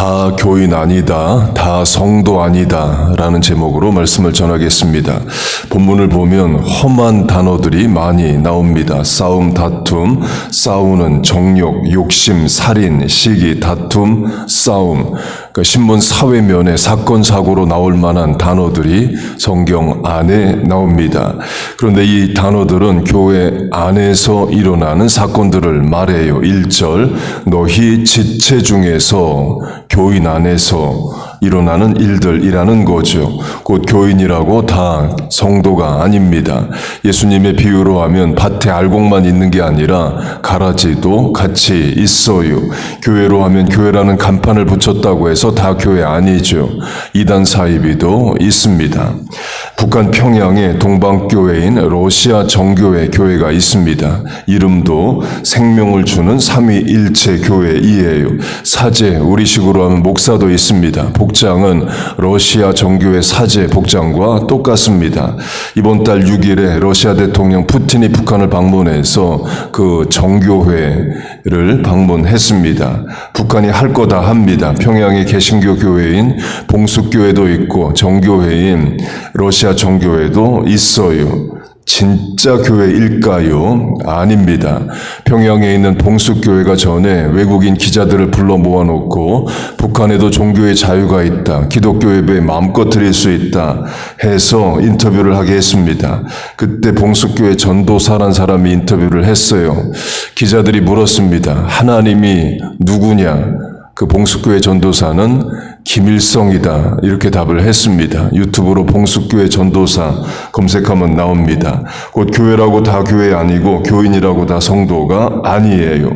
다 교인 아니다, 다 성도 아니다 라는 제목으로 말씀을 전하겠습니다. 본문을 보면 험한 단어들이 많이 나옵니다. 싸움, 다툼, 싸우는, 정욕, 욕심, 살인, 시기, 다툼, 싸움. 그러니까 신문 사회면에 사건, 사고로 나올 만한 단어들이 성경 안에 나옵니다. 그런데 이 단어들은 교회 안에서 일어나는 사건들을 말해요. 1절, 너희 지체 중에서 교인 안에서 일어나는 일들이라는 거죠. 곧 교인이라고 다 성도가 아닙니다. 예수님의 비유로 하면 밭에 알곡만 있는 게 아니라 가라지도 같이 있어요. 교회로 하면 교회라는 간판을 붙였다고 해서 다 교회 아니죠. 이단 사이비도 있습니다. 북한 평양에 동방교회인 러시아 정교회 교회가 있습니다. 이름도 생명을 주는 삼위일체 교회이에요. 사제, 우리식으로 하면 목사도 있습니다. 복장은 러시아 정교회 사제 복장과 똑같습니다. 이번 달 6일에 러시아 대통령 푸틴이 북한을 방문해서 그 정교회를 방문했습니다. 북한이 할 거 다 합니다. 평양에 개신교 교회인 봉숙교회도 있고 정교회인 러시아 정교회도 있어요. 진짜 교회일까요? 아닙니다. 평양에 있는 봉숙교회가 전에 외국인 기자들을 불러 모아놓고 북한에도 종교의 자유가 있다, 기독교 예배에 마음껏 드릴 수 있다 해서 인터뷰를 하게 했습니다. 그때 봉숙교회 전도사란 사람이 인터뷰를 했어요. 기자들이 물었습니다. 하나님이 누구냐? 그 봉숙교회 전도사는 김일성이다 이렇게 답을 했습니다. 유튜브로 봉숙교회 전도사 검색하면 나옵니다. 곧 교회라고 다 교회 아니고 교인이라고 다 성도가 아니에요.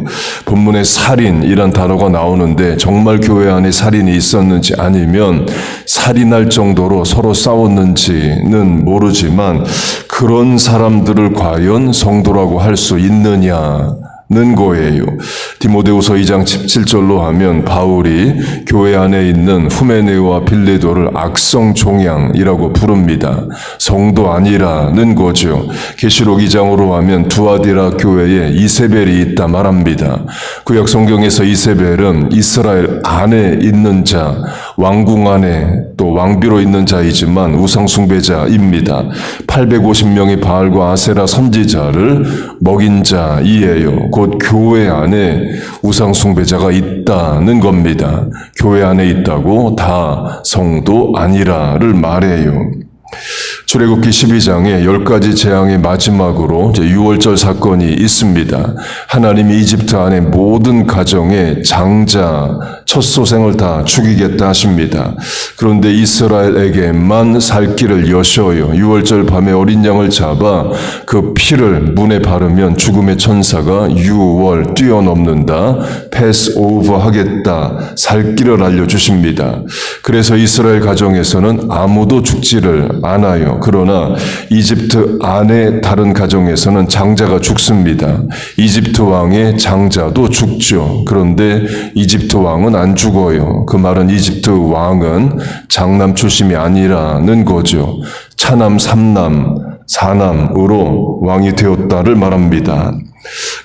본문에 살인이란 단어가 나오는데 정말 교회 안에 살인이 있었는지 아니면 살인할 정도로 서로 싸웠는지는 모르지만 그런 사람들을 과연 성도라고 할 수 있느냐 는 거예요. 디모데후서 2장 17절로 하면 바울이 교회 안에 있는 후메네오와 빌레도를 악성 종양이라고 부릅니다. 성도 아니라는 거죠. 계시록 2장으로 하면 두아디라 교회에 이세벨이 있다 말합니다. 구약 성경에서 이세벨은 이스라엘 안에 있는 자, 왕궁 안에 또 왕비로 있는 자이지만 우상 숭배자입니다. 850명의 바알과 아세라 선지자를 먹인 자이에요. 곧 교회 안에 우상 숭배자가 있다는 겁니다. 교회 안에 있다고 다 성도 아니라를 말해요. 출애굽기 12장에 10가지 재앙의 마지막으로 6월절 사건이 있습니다. 하나님이 이집트 안에 모든 가정의 장자, 첫소생을 다 죽이겠다 하십니다. 그런데 이스라엘에게만 살 길을 여셔요. 6월절 밤에 어린 양을 잡아 그 피를 문에 바르면 죽음의 천사가 6월 뛰어넘는다, 패스오버 하겠다, 살 길을 알려주십니다. 그래서 이스라엘 가정에서는 아무도 죽지를 않아요. 그러나 이집트 안에 다른 가정에서는 장자가 죽습니다. 이집트 왕의 장자도 죽죠. 그런데 이집트 왕은 안 죽어요. 그 말은 이집트 왕은 장남 출신이 아니라는 거죠. 차남, 삼남, 사남으로 왕이 되었다를 말합니다.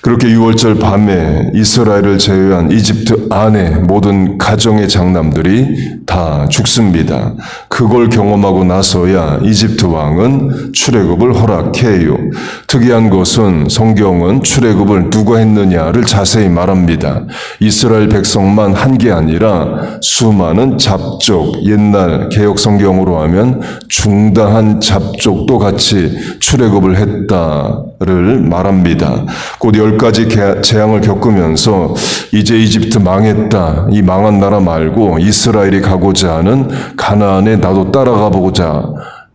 그렇게 6월절 밤에 이스라엘을 제외한 이집트 안의 모든 가정의 장남들이 다 죽습니다. 그걸 경험하고 나서야 이집트 왕은 출애굽을 허락해요. 특이한 것은 성경은 출애굽을 누가 했느냐를 자세히 말합니다. 이스라엘 백성만 한 게 아니라 수많은 잡족, 옛날 개역 성경으로 하면 중다한 잡족도 같이 출애굽을 했다를 말합니다. 곧 10가지 재앙을 겪으면서 이제 이집트 망했다, 이 망한 나라 말고 이스라엘이 가고자 하는 가나안에 나도 따라가 보고자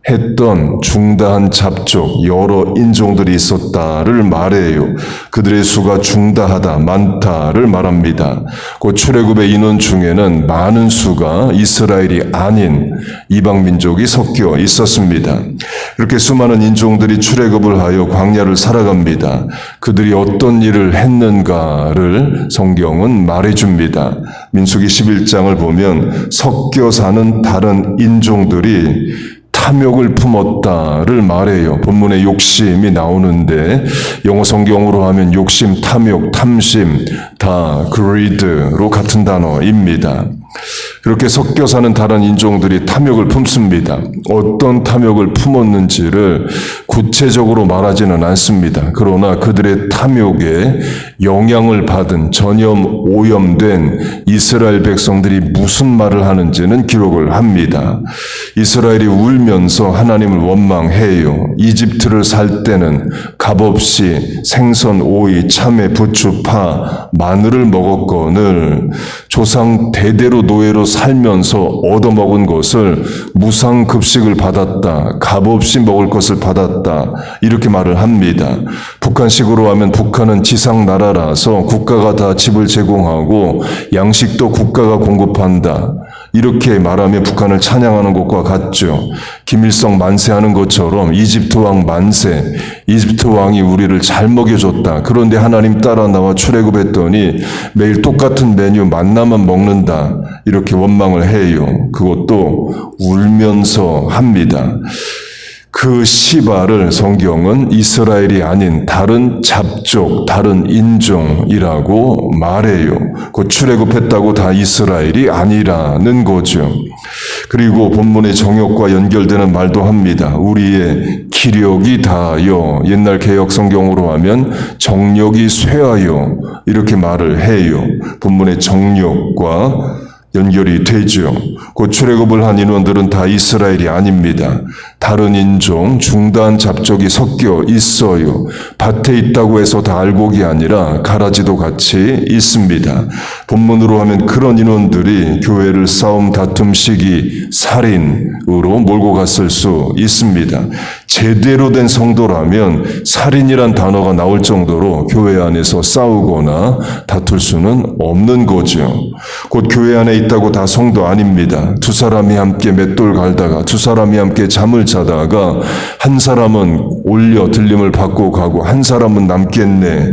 했던 중다한 잡족, 여러 인종들이 있었다를 말해요. 그들의 수가 중다하다, 많다를 말합니다. 곧 출애굽의 인원 중에는 많은 수가 이스라엘이 아닌 이방 민족이 섞여 있었습니다. 이렇게 수많은 인종들이 출애굽을 하여 광야를 살아갑니다. 그들이 어떤 일을 했는가를 성경은 말해줍니다. 민수기 11장을 보면 섞여 사는 다른 인종들이 탐욕을 품었다를 말해요. 본문에 욕심이 나오는데 영어 성경으로 하면 욕심, 탐욕, 탐심 다 greed로 같은 단어입니다. 그렇게 섞여 사는 다른 인종들이 탐욕을 품습니다. 어떤 탐욕을 품었는지를 구체적으로 말하지는 않습니다. 그러나 그들의 탐욕에 영향을 받은 전염 오염된 이스라엘 백성들이 무슨 말을 하는지는 기록을 합니다. 이스라엘이 울면서 하나님을 원망해요. 이집트를 살 때는 값없이 생선, 오이, 참외, 부추, 파, 마늘을 먹었거늘 조상 대대로 노예로 살면서 얻어먹은 것을 무상급식을 받았다. 값없이 먹을 것을 받았다. 이렇게 말을 합니다. 북한식으로 하면 북한은 지상나라라서 국가가 다 집을 제공하고 양식도 국가가 공급한다. 이렇게 말하며 북한을 찬양하는 것과 같죠. 김일성 만세하는 것처럼 이집트 왕 만세, 이집트 왕이 우리를 잘 먹여줬다. 그런데 하나님 따라 나와 출애굽했더니 매일 똑같은 메뉴 만나만 먹는다. 이렇게 원망을 해요. 그것도 울면서 합니다. 그 시바를 성경은 이스라엘이 아닌 다른 잡족, 다른 인종이라고 말해요. 그 출애굽했다고 다 이스라엘이 아니라는 거죠. 그리고 본문의 정욕과 연결되는 말도 합니다. 우리의 기력이 다하여, 옛날 개역 성경으로 하면 정욕이 쇠하여 이렇게 말을 해요. 본문의 정욕과 연결이 되죠. 그 출애굽을 한 인원들은 다 이스라엘이 아닙니다. 다른 인종, 중단 잡족이 섞여 있어요. 밭에 있다고 해서 다 알곡이 아니라 가라지도 같이 있습니다. 본문으로 하면 그런 인원들이 교회를 싸움, 다툼, 시기, 살인으로 몰고 갔을 수 있습니다. 제대로 된 성도라면 살인이란 단어가 나올 정도로 교회 안에서 싸우거나 다툴 수는 없는 거죠. 곧 교회 안에 있다고 다 성도 아닙니다. 두 사람이 함께 맷돌 갈다가, 두 사람이 함께 잠을 자다가 한 사람은 올려 들림을 받고 가고 한 사람은 남겠네.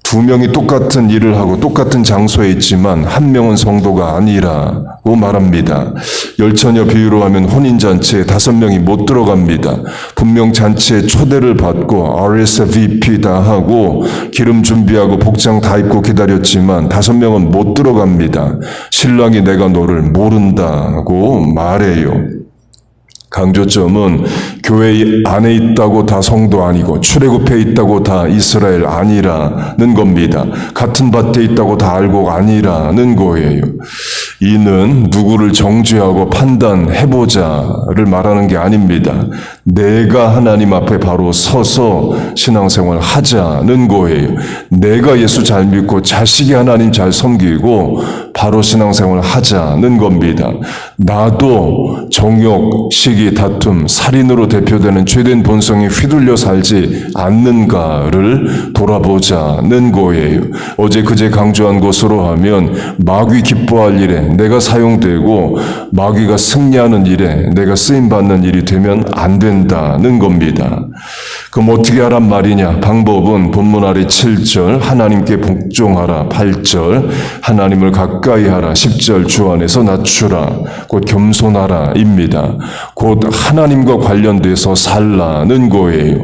두 명이 똑같은 일을 하고 똑같은 장소에 있지만 한 명은 성도가 아니라고 말합니다. 열처녀 비유로 하면 혼인잔치에 5명이 못 들어갑니다. 분명 잔치에 초대를 받고 RSVP 다 하고 기름 준비하고 복장 다 입고 기다렸지만 5명은 못 들어갑니다. 신랑이 내가 너를 모른다고 말해요. 강조점은 교회 안에 있다고 다 성도 아니고 출애굽해 있다고 다 이스라엘 아니라는 겁니다. 같은 밭에 있다고 다 알고 아니라는 거예요. 이는 누구를 정죄하고 판단해보자를 말하는 게 아닙니다. 내가 하나님 앞에 바로 서서 신앙생활 하자는 거예요. 내가 예수 잘 믿고 자식이 하나님 잘 섬기고 바로 신앙생활 하자는 겁니다. 나도 정욕, 시기, 다툼, 살인으로 대표되는 죄된 본성에 휘둘려 살지 않는가를 돌아보자는 거예요. 어제 그제 강조한 것으로 하면 마귀 기뻐할 일에 내가 사용되고 마귀가 승리하는 일에 내가 쓰임받는 일이 되면 안 된다는 겁니다. 그럼 어떻게 하란 말이냐? 방법은 본문 아래 7절 하나님께 복종하라, 8절 하나님을 가까이 하라, 10절 주 안에서 낮추라, 곧 겸손하라 입니다. 곧 하나님과 관련돼서 살라는 거예요.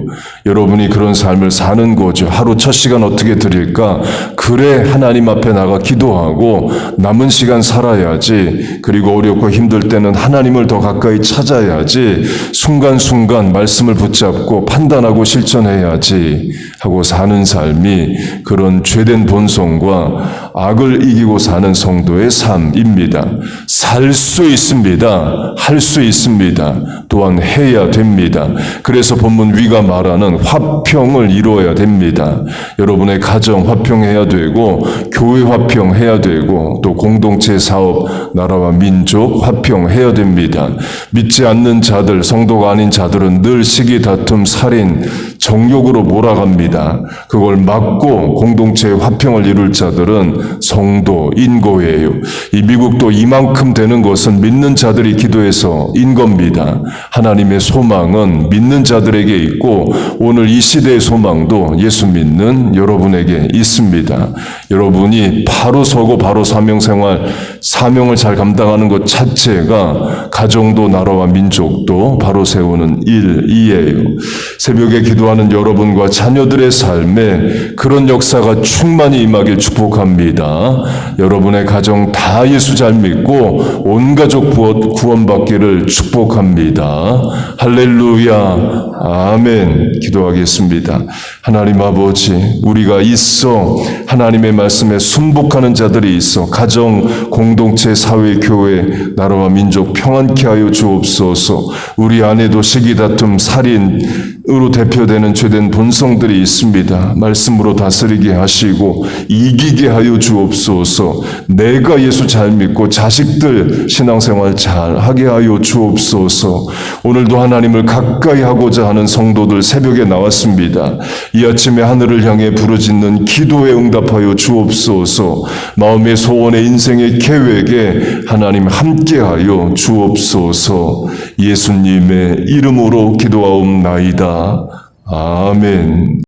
여러분이 그런 삶을 사는 거죠. 하루 첫 시간 어떻게 드릴까? 그래 하나님 앞에 나가 기도하고 남은 시간 살아야지. 그리고 어렵고 힘들 때는 하나님을 더 가까이 찾아야지. 순간순간 말씀을 붙잡고 판단하고 실천해야지 하고 사는 삶이 그런 죄된 본성과 악을 이기고 사는 성도의 삶입니다. 살 수 있습니다. 할 수 있습니다. 또한 해야 됩니다. 그래서 본문 위가 말하는 화평을 이루어야 됩니다. 여러분의 가정 화평해야 되고 교회 화평해야 되고 또 공동체 사업, 나라와 민족 화평해야 됩니다. 믿지 않는 자들, 성도가 아닌 자들은 늘 시기, 다툼, 살인, 정욕으로 몰아갑니다. 그걸 막고 공동체의 화평을 이룰 자들은 성도인 거예요. 이 미국도 이만큼 되는 것은 믿는 자들이 기도해서인 겁니다. 하나님의 소망은 믿는 자들에게 있고 오늘 이 시대의 소망도 예수 믿는 여러분에게 있습니다. 여러분이 바로 서고 바로 사명을 잘 감당하는 것 자체가 가정도 나라와 민족도 바로 세우는 일이에요. 새벽에 기도하는 순종하는 여러분과 자녀들의 삶에 그런 역사가 충만히 임하길 축복합니다. 여러분의 가정 다 예수 잘 믿고 온 가족 구원받기를 축복합니다. 할렐루야. 아멘. 기도하겠습니다. 하나님 아버지, 우리가 있어 하나님의 말씀에 순복하는 자들이 있어 가정, 공동체, 사회, 교회, 나라와 민족 평안케 하여 주옵소서. 우리 안에도 시기 다툼, 살인으로 대표되는 죄된 본성들이 있습니다. 말씀으로 다스리게 하시고 이기게 하여 주옵소서. 내가 예수 잘 믿고 자식들 신앙생활 잘 하게 하여 주옵소서. 오늘도 하나님을 가까이 하고자 하는 성도들 새벽에 나왔습니다. 이 아침에 하늘을 향해 부르짖는 기도에 응답하여 주옵소서. 마음의 소원의 인생의 계획에 하나님 함께하여 주옵소서. 예수님의 이름으로 기도하옵나이다. 아멘.